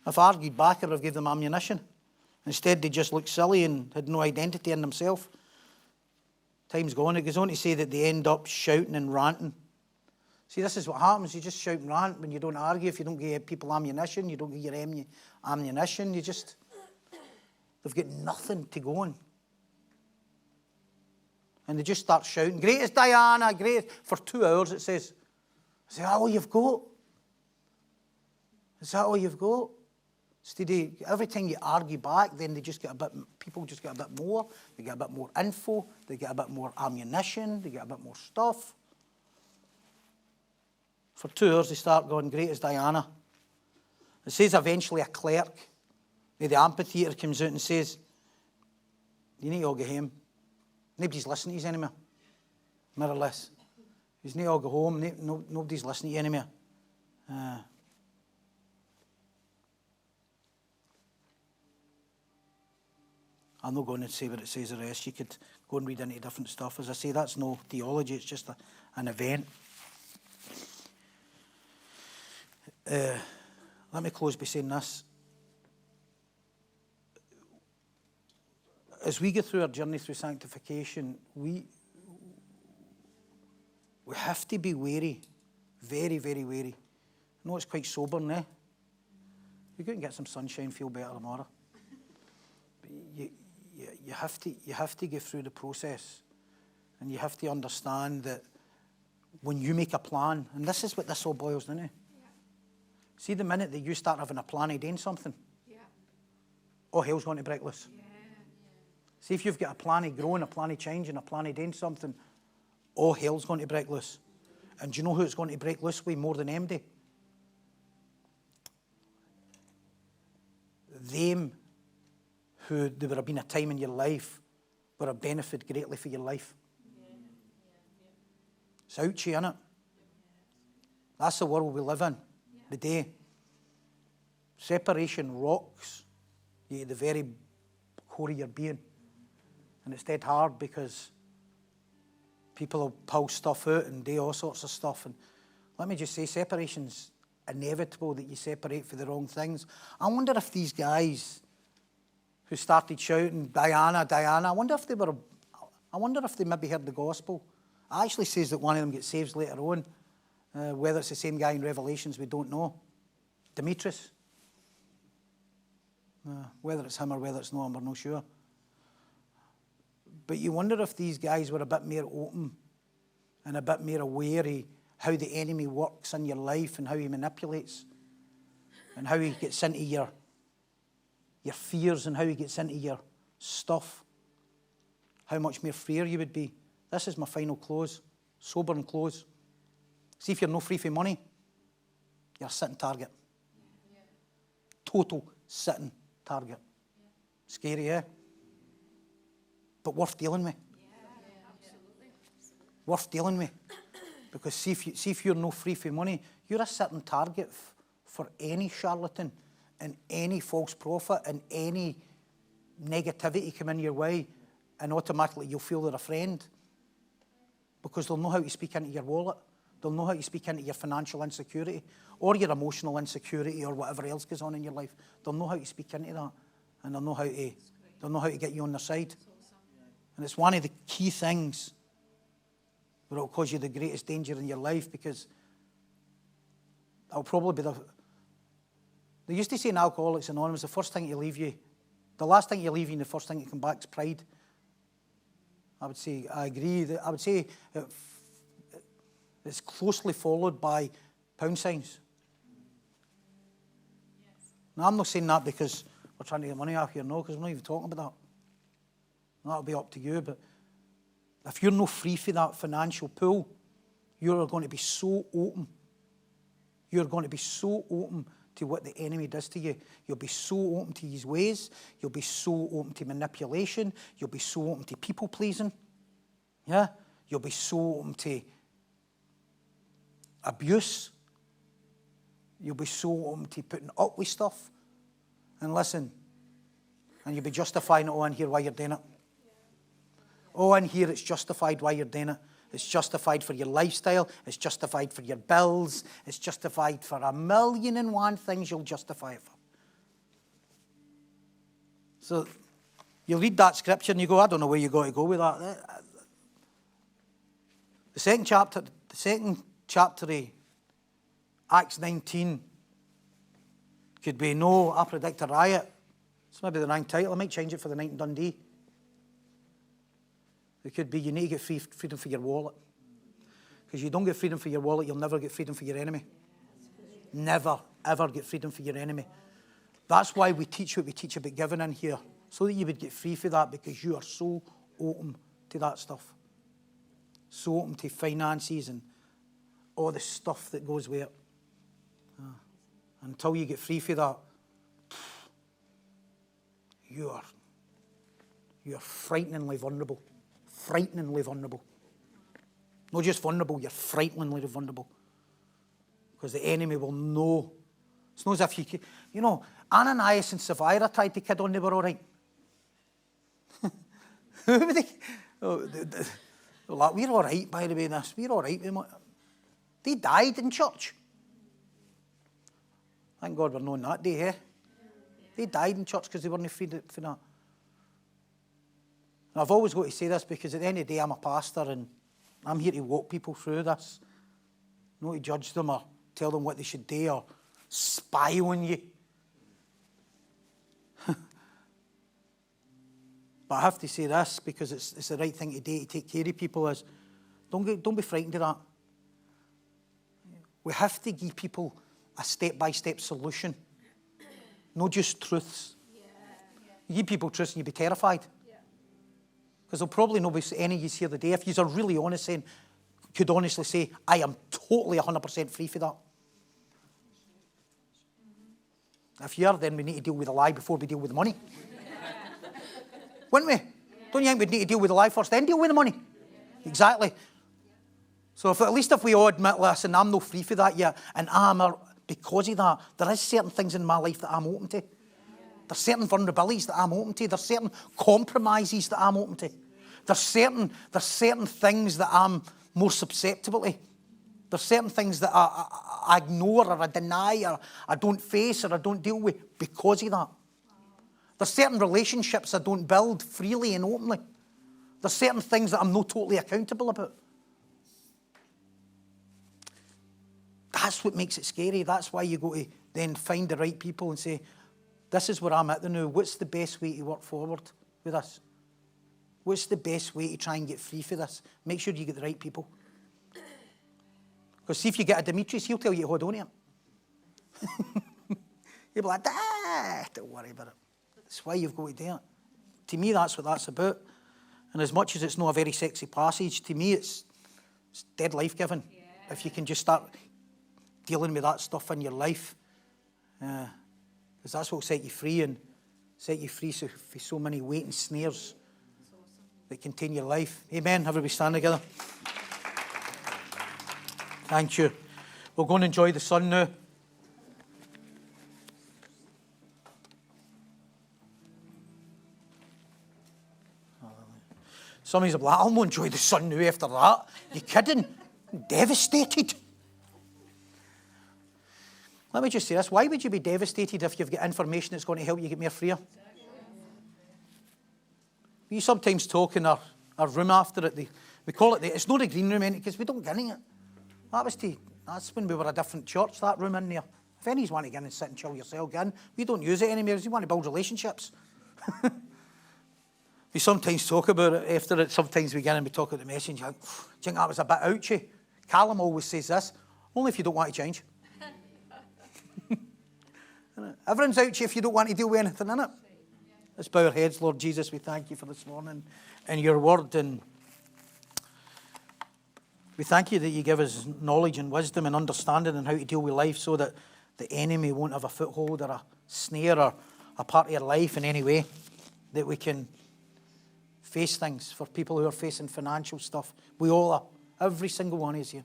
If I argued back, I would have given them ammunition. Instead, they just looked silly and had no identity in themselves. Time's gone. It goes on to say that they end up shouting and ranting. See, this is what happens. You just shout and rant when you don't argue. If you don't give people ammunition, you don't give your ammunition, they've got nothing to go on. And they just start shouting, greatest Diana, greatest, for 2 hours it says. Is that all you've got? Is that all you've got? Steady, every time you argue back, then people just get a bit more. They get a bit more info. They get a bit more ammunition. They get a bit more stuff. For 2 hours, they start going, great as Diana. It says eventually a clerk, the amphitheatre, comes out and says, you need to all go home. Nobody's listening to you anymore. More or less. You need to all go home. Nobody's listening to you anymore. I'm not going to say what it says the rest. You could go and read into different stuff. As I say, that's no theology. It's just an event. Let me close by saying this. As we go through our journey through sanctification, we have to be wary, very, very wary. I know it's quite sobering, eh? You go and get some sunshine, feel better tomorrow. But you have to go through the process, and you have to understand that when you make a plan, and this is what this all boils down to. See, the minute that you start having a plan of doing something, all hell's going to break loose. See, if you've got a plan of growing, a plan of changing, a plan of doing something, all hell's going to break loose. And do you know who it's going to break loose with more than MD? Them who there would have been a time in your life would have benefited greatly for your life. It's ouchy, isn't it? That's the world we live in today. Separation rocks you at the very core of your being. And it's dead hard because people will pull stuff out and do all sorts of stuff. And let me just say, separation's inevitable, that you separate for the wrong things. I wonder if these guys who started shouting, Diana, Diana, I wonder if they maybe heard the gospel. It actually says that one of them gets saved later on. Whether it's the same guy in Revelations, we don't know. Demetrius. Whether it's him or whether it's not, we're not sure. But you wonder if these guys were a bit more open and a bit more aware of how the enemy works in your life and how he manipulates and how he gets into your fears and how he gets into your stuff. How much more freer you would be. This is my final close, sober and close. See, if you're no free for money, you're a sitting target. Total sitting target. Scary, eh? But worth dealing with. Worth dealing with. Because see if you're no free for money, you're a sitting target for any charlatan and any false prophet and any negativity come in your way, and automatically you'll feel they're a friend. Because they'll know how to speak into your wallet. They'll know how to speak into your financial insecurity or your emotional insecurity or whatever else goes on in your life. They'll know how to speak into that, and they'll know how to get you on their side. And it's one of the key things that will cause you the greatest danger in your life, because it'll probably be they used to say in Alcoholics Anonymous, the last thing you leave you, and the first thing to come back is pride. I would say, I agree. I would say it's closely followed by pound signs. Now, I'm not saying that because we're trying to get money off here, no, because we're not even talking about that. That'll be up to you, but if you're not free for that financial pool, you're going to be so open. You're going to be so open to what the enemy does to you. You'll be so open to his ways. You'll be so open to manipulation. You'll be so open to people pleasing. Yeah? You'll be so open to abuse. You'll be so open to putting up with stuff. And listen, and you'll be justifying it all in here while you're doing it. All in here, it's justified while you're doing it. It's justified for your lifestyle. It's justified for your bills. It's justified for 1,000,001 things you'll justify it for. So you'll read that scripture and you go, I don't know where you got to go with that. The second chapter of Acts 19 could be, no, I predict a riot. It's maybe the wrong title. I might change it for the night in Dundee. It could be, you need to get freedom for your wallet. Because you don't get freedom for your wallet, you'll never get freedom for your enemy. Never, ever get freedom for your enemy. That's why we teach what we teach about giving in here. So that you would get free for that, because you are so open to that stuff. So open to finances and all the stuff that goes with it. Until you get free for that, you are frighteningly vulnerable. Frighteningly vulnerable. Not just vulnerable, you're frighteningly vulnerable. Because the enemy will know. It's not as if you know, Ananias and Sapphira tried to kid on, they were all right. We're all right, by the way, this. We're all right. They died in church. Thank God we're known that day, eh? They died in church because they weren't freed for that. And I've always got to say this, because at the end of the day, I'm a pastor and I'm here to walk people through this. Not to judge them or tell them what they should do or spy on you. But I have to say this, because it's the right thing to do to take care of people, is don't be frightened of that. We have to give people a step-by-step solution, not just truths. You give people truths and you'll be terrified. Because there'll probably not be any of you here today, if you are really honest, could honestly say, I am totally 100% free for that. If you are, then we need to deal with the lie before we deal with the money. Wouldn't we? Don't you think we'd need to deal with the lie first, then deal with the money? Exactly. So at least if we all admit, listen, I'm not free for that yet, and because of that, there is certain things in my life that I'm open to. There's certain vulnerabilities that I'm open to. There's certain compromises that I'm open to. There's certain things that I'm more susceptible to. There's certain things that I ignore or I deny or I don't face or I don't deal with because of that. There's certain relationships I don't build freely and openly. There's certain things that I'm not totally accountable about. That's what makes it scary. That's why you go to then find the right people and say, this is where I'm at now. What's the best way to work forward with this? What's the best way to try and get free for this? Make sure you get the right people. Because see, if you get a Demetrius, he'll tell you to hold on to him. You'll be like, don't worry about it. That's why you've got to do it. To me, that's what that's about. And as much as it's not a very sexy passage, to me it's dead life-giving. Yeah. If you can just start dealing with that stuff in your life. Because that's what will set you free, and set you free for so many weight and snares that contain your life. Amen. Everybody stand together. Thank you. We're going to enjoy the sun now. Some of you are like, I'll not enjoy the sun now after that. You kidding? I'm devastated. Let me just say this. Why would you be devastated if you've got information that's going to help you get more freer? We sometimes talk in our room after it. We call it it's not a green room because we don't get in it. That's when we were a different church, that room in there. If any's want to get in and sit and chill yourself, get in. We don't use it anymore because we want to build relationships. We sometimes talk about it after it. Sometimes we get in and we talk about the message. Like, do you think that was a bit ouchy? Callum always says this, only if you don't want to change. Everyone's ouchy if you don't want to deal with anything in it. Let's bow our heads. Lord Jesus, we thank you for this morning and your word. And we thank you that you give us knowledge and wisdom and understanding and how to deal with life so that the enemy won't have a foothold or a snare or a part of your life in any way, that we can face things. For people who are facing financial stuff, we all are. Every single one is here.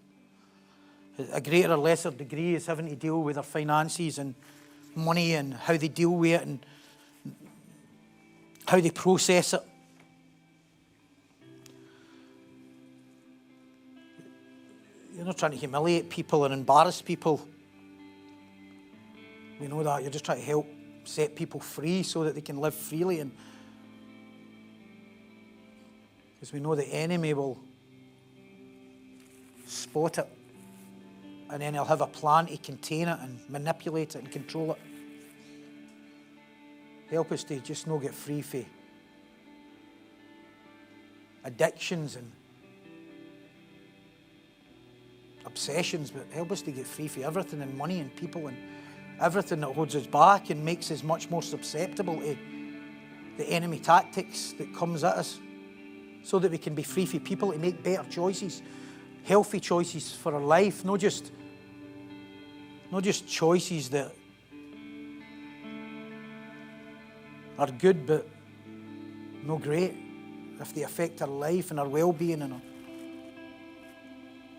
A greater or lesser degree is having to deal with their finances and money and how they deal with it and how they process it. You're not trying to humiliate people and embarrass people. We know that. You're just trying to help set people free so that they can live freely. And because we know the enemy will spot it, and then he'll have a plan to contain it and manipulate it and control it. Help us to just not get free for addictions and obsessions, but help us to get free for everything, and money and people and everything that holds us back and makes us much more susceptible to the enemy tactics that comes at us, so that we can be free for people to make better choices, healthy choices for our life, not just choices that are good but no great if they affect our life and our well-being and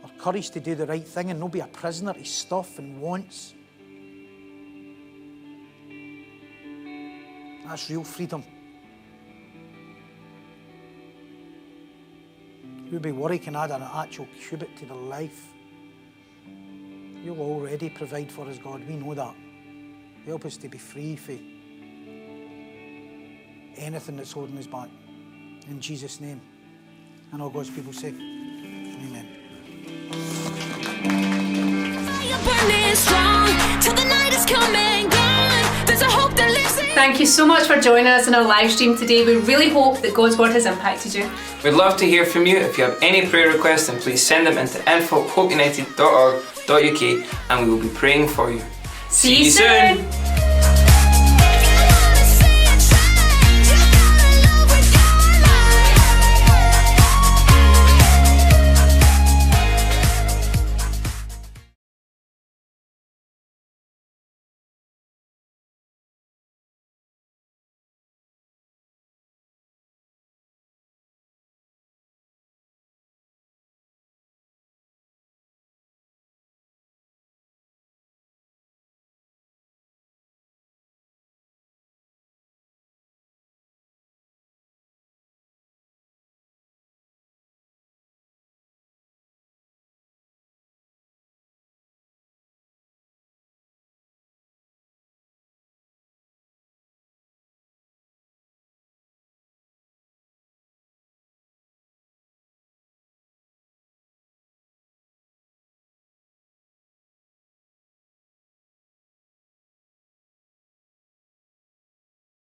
our courage to do the right thing and not be a prisoner to stuff and wants. That's real freedom. Ruby worry can add an actual cubit to their life. You'll already provide for us, God. We know that. Help us to be free for anything that's holding us back. In Jesus' name. And all God's people say, amen. Thank you so much for joining us in our live stream today. We really hope that God's word has impacted you. We'd love to hear from you. If you have any prayer requests, then please send them into info@hopeunited.org.uk and we will be praying for you. See you soon.